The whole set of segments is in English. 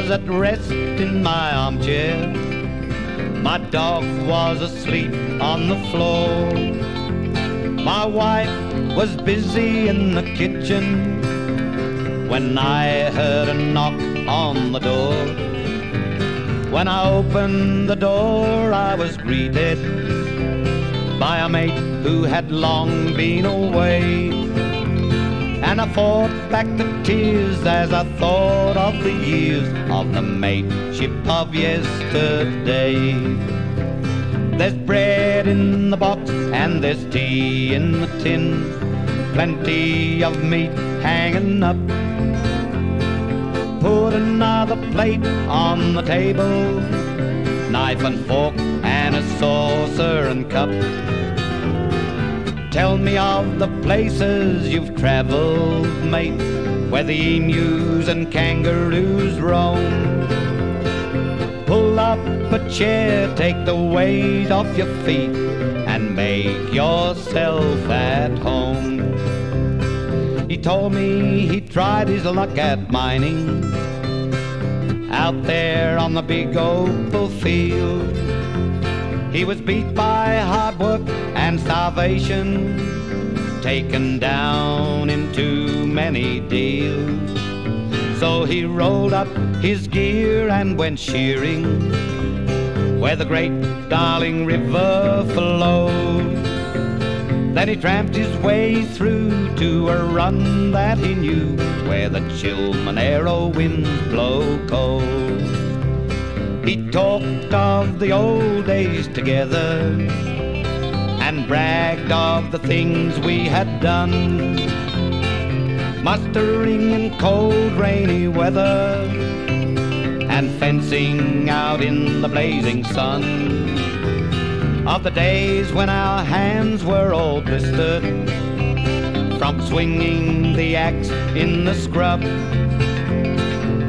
was at rest in my armchair. My dog was asleep on the floor. My wife was busy in the kitchen when I heard a knock on the door. When I opened the door, I was greeted by a mate who had long been away. And I fought back the tears as I thought of the years of the mateship of yesterday. There's bread in the box and there's tea in the tin, plenty of meat hanging up. Put another plate on the table, knife and fork and a saucer and cup. Tell me of the places you've traveled, mate, where the emus and kangaroos roam. Pull up a chair, take the weight off your feet, and make yourself at home. He told me he tried his luck at mining out there on the big opal field. He was beat by hard work and starvation, taken down in too many deals. So he rolled up his gear and went shearing where the great Darling River flows. Then he tramped his way through to a run that he knew, where the chill Monero winds blow cold. He talked of the old days together and bragged of the things we had done, mustering in cold rainy weather and fencing out in the blazing sun. Of the days when our hands were all blistered from swinging the axe in the scrub,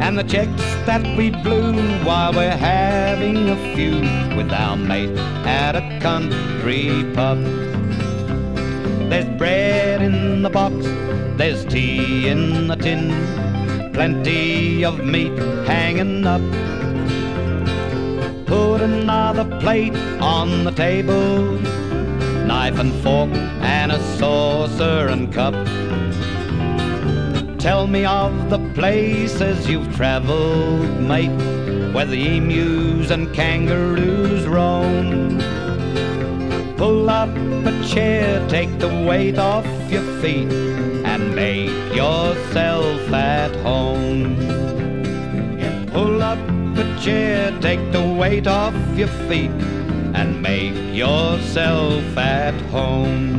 and the checks that we blew while we're having a feud with our mate at a country pub. There's bread in the box, there's tea in the tin, plenty of meat hanging up. Put another plate on the table, knife and fork and a saucer and cup. Tell me of the places you've traveled, mate, where the emus and kangaroos roam. Pull up a chair, take the weight off your feet, and make yourself at home. Pull up a chair, take the weight off your feet, and make yourself at home.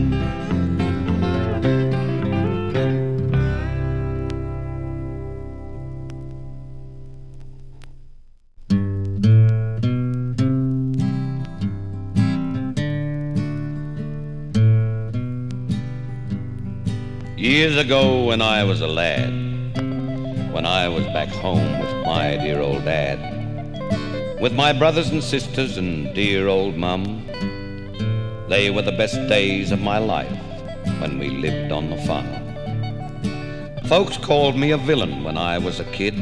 Years ago when I was a lad, when I was back home with my dear old dad, with my brothers and sisters and dear old mum, they were the best days of my life when we lived on the farm. Folks called me a villain when I was a kid.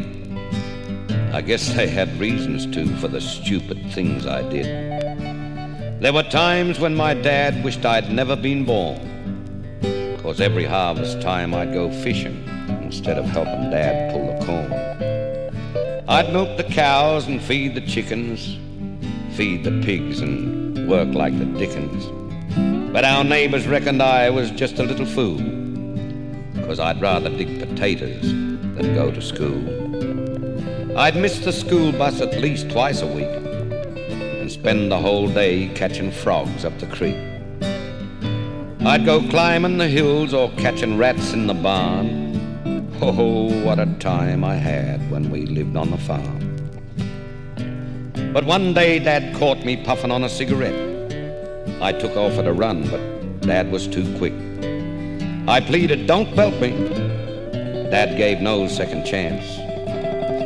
I guess they had reasons to for the stupid things I did. There were times when my dad wished I'd never been born, 'cause every harvest time I'd go fishing instead of helping Dad pull the corn. I'd milk the cows and feed the chickens, feed the pigs and work like the dickens. But our neighbors reckoned I was just a little fool, 'cause I'd rather dig potatoes than go to school. I'd miss the school bus at least twice a week and spend the whole day catching frogs up the creek. I'd go climbing the hills or catching rats in the barn. Oh, what a time I had when we lived on the farm. But one day Dad caught me puffing on a cigarette. I took off at a run, but Dad was too quick. I pleaded, "Don't belt me." Dad gave no second chance.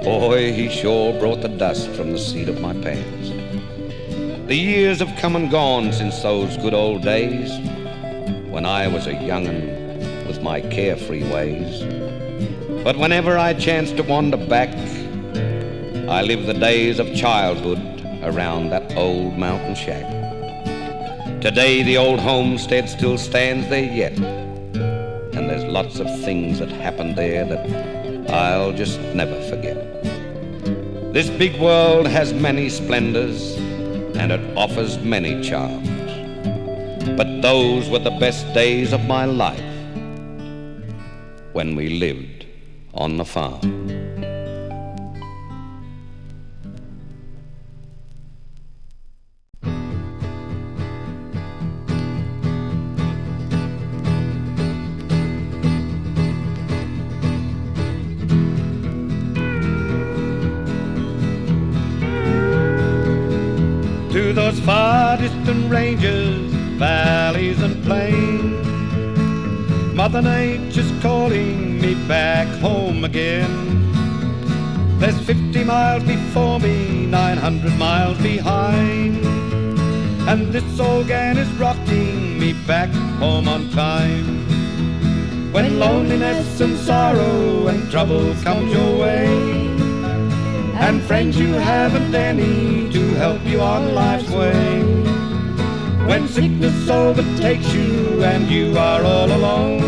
Boy, he sure brought the dust from the seat of my pants. The years have come and gone since those good old days, when I was a young'un with my carefree ways. But whenever I chance to wander back, I live the days of childhood around that old mountain shack. Today the old homestead still stands there yet, and there's lots of things that happened there that I'll just never forget. This big world has many splendors, and it offers many charms, but those were the best days of my life when we lived on the farm. To those far distant ranges, valleys and plains, Mother Nature's calling me back home again. There's 50 miles before me, 900 miles behind, and this old Ghan is rocking me back home on time. When loneliness and sorrow and trouble comes your way, and friends you haven't any to help you on life's way, when sickness overtakes you and you are all alone,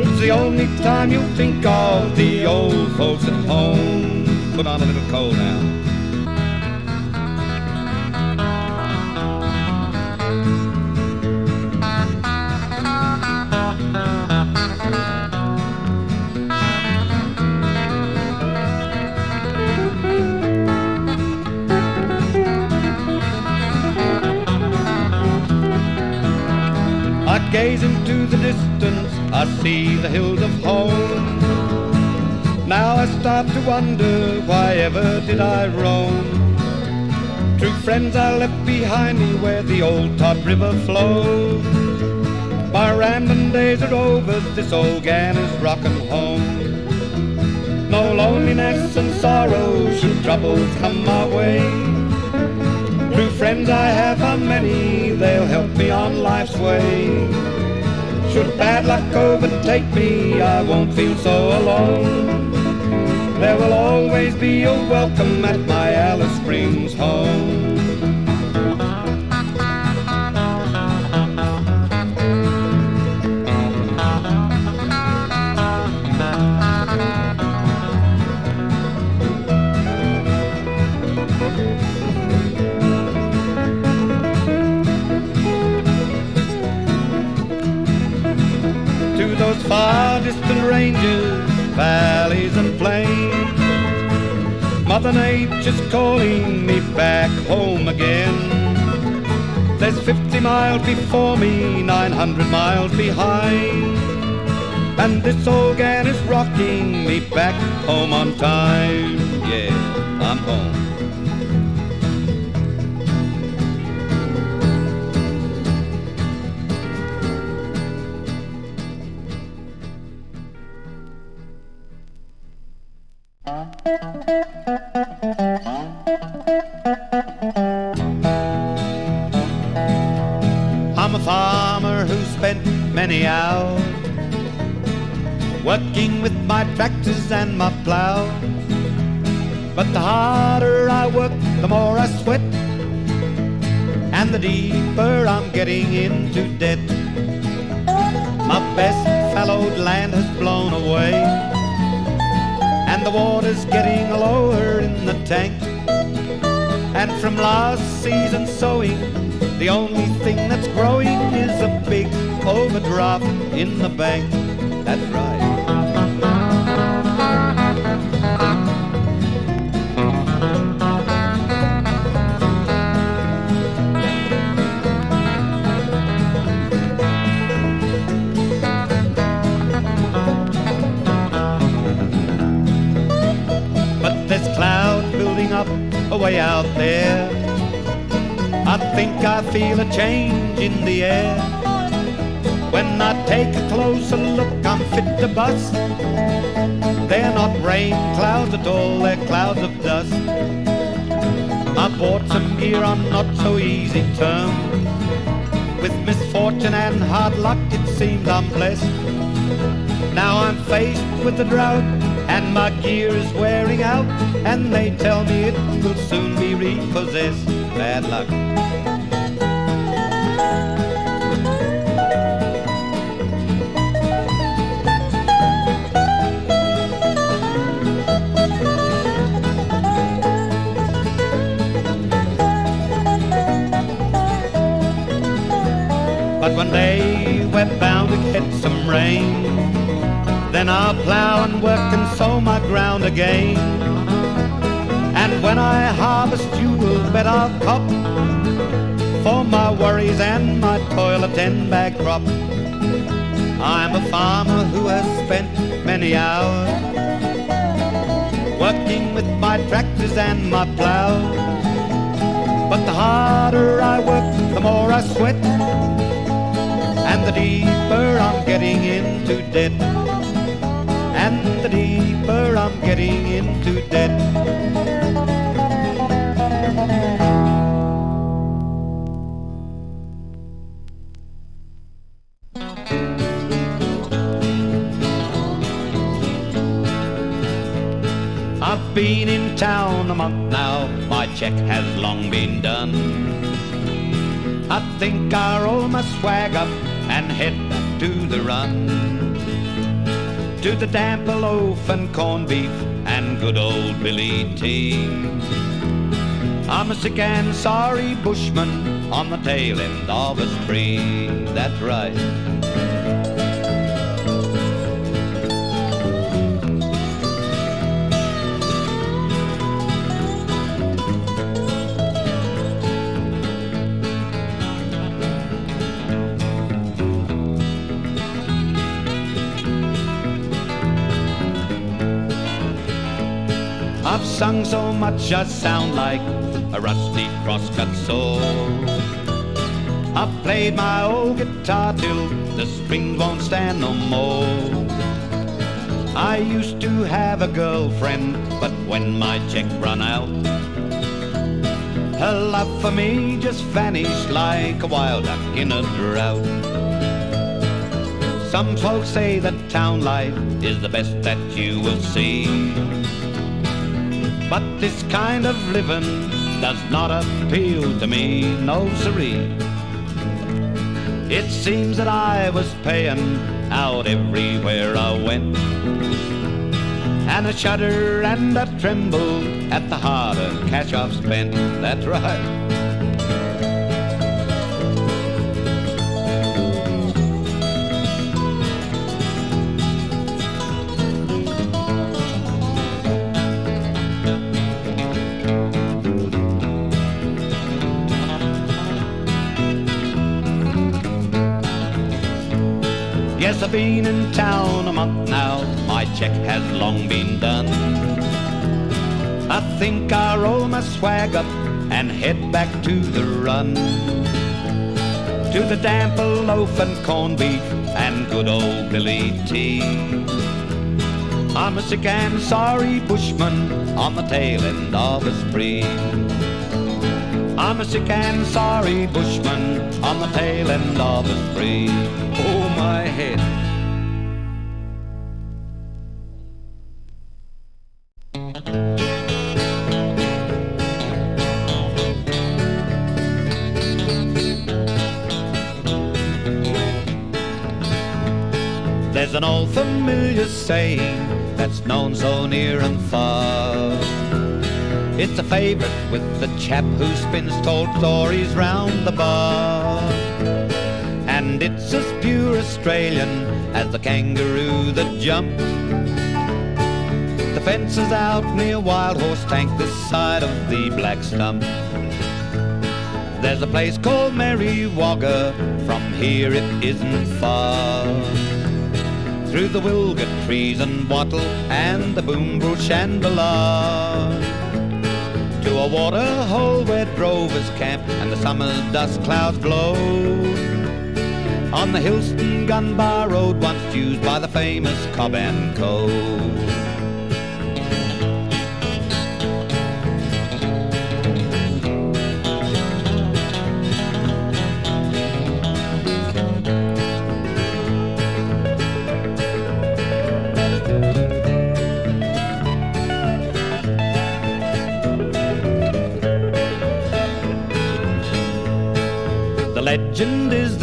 it's the only time you'll think of the old folks at home. Put on a little coal now. I gaze into the distance, I see the hills of home. Now I start to wonder, why ever did I roam? True friends I left behind me where the old Todd River flows. My rambling days are over, this old Ghan is rocking home. No loneliness and sorrow should troubles come my way. True friends I have are many, they'll help me on life's way. Should bad luck overtake me, I won't feel so alone. There will always be a welcome at my Alice Springs home. To those far distant ranges, valleys and plains, Mother Nature's calling me back home again. There's 50 miles before me, 900 miles behind, and this old Ghan is rocking me back home on time. Yeah, I'm home. I'm a farmer who spent many hours working with my tractors and my plow. But the harder I work, the more I sweat, and the deeper I'm getting into debt. My best fallowed land has blown away, and the water's getting lower in the tank. And from last season's sowing, the only thing that's growing is a big overdraft in the bank. That's right. But there's clouds building up away out there. I think I feel a change in the air. When I take a closer look, I'm fit to bust. They're not rain clouds at all, they're clouds of dust. I bought some gear on not so easy terms. With misfortune and hard luck, it seems I'm blessed. Now I'm faced with the drought and my gear is wearing out, and they tell me it will soon be repossessed. Bad luck. But one day we're bound to get some rain, then I'll plow and work and sow my ground again. And when I harvest, you will bet I'll cop for my worries and my toil a 10-bag crop. I'm a farmer who has spent many hours working with my tractors and my plow. But the harder I work, the more I sweat, and the deeper I'm getting into debt. And the deeper I'm getting into debt. I've been in town a month now, my check has long been done. I think I'll roll my swag up and head back to the run, to the damper loaf and corned beef and good old Billy tea. I'm a sick and sorry bushman on the tail end of a spree, that's right. I've sung so much I sound like a rusty crosscut saw. I've played my old guitar till the strings won't stand no more. I used to have a girlfriend, but when my check run out, her love for me just vanished like a wild duck in a drought. Some folks say that town life is the best that you will see, but this kind of living does not appeal to me, no siree. It seems that I was paying out everywhere I went, and I shudder and I tremble at the heart of cash I've spent, that's right. Yes, I've been in town a month now, my check has long been done. I think I'll roll my swag up and head back to the run, to the damper loaf and corned beef and good old Billy tea. I'm a sick and sorry bushman on the tail end of a spree. I'm a sick and sorry bushman on the tail end of a spree. Oh, my head. There's an old familiar saying that's known so near and far. It's a favourite with the chap who spins told stories round the bar. And it's as pure Australian as the kangaroo that jumps. The fence is out near Wild Horse Tank this side of the Black Stump. There's a place called Merry Wagga, from here it isn't far. Through the wilga trees and wattle and the boombush and balar, to a water hole where drovers camp and the summer's dust clouds blow, on the Hillston Gun Bar Road once used by the famous Cobb and Co.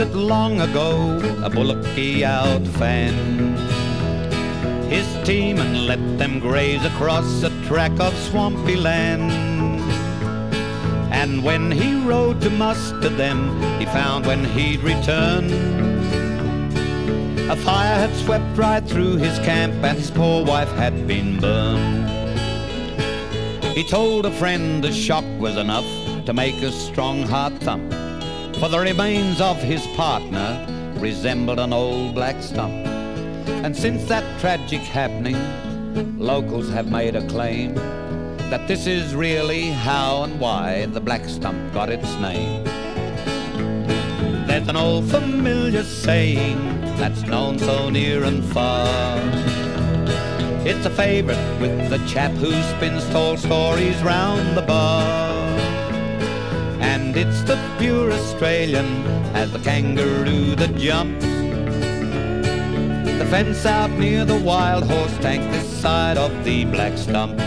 it long ago, a bullocky out fan. His teammen let them graze across a track of swampy land. And when he rode to muster them, he found when he'd returned, a fire had swept right through his camp and his poor wife had been burned. He told a friend the shock was enough to make a strong heart thump, for the remains of his partner resembled an old black stump. And since that tragic happening, locals have made a claim that this is really how and why the black stump got its name. There's an old familiar saying that's known so near and far. It's a favourite with the chap who spins tall stories round the bar. And it's the pure Australian as the kangaroo that jumps the fence out near the wild horse tank this side of the black stump.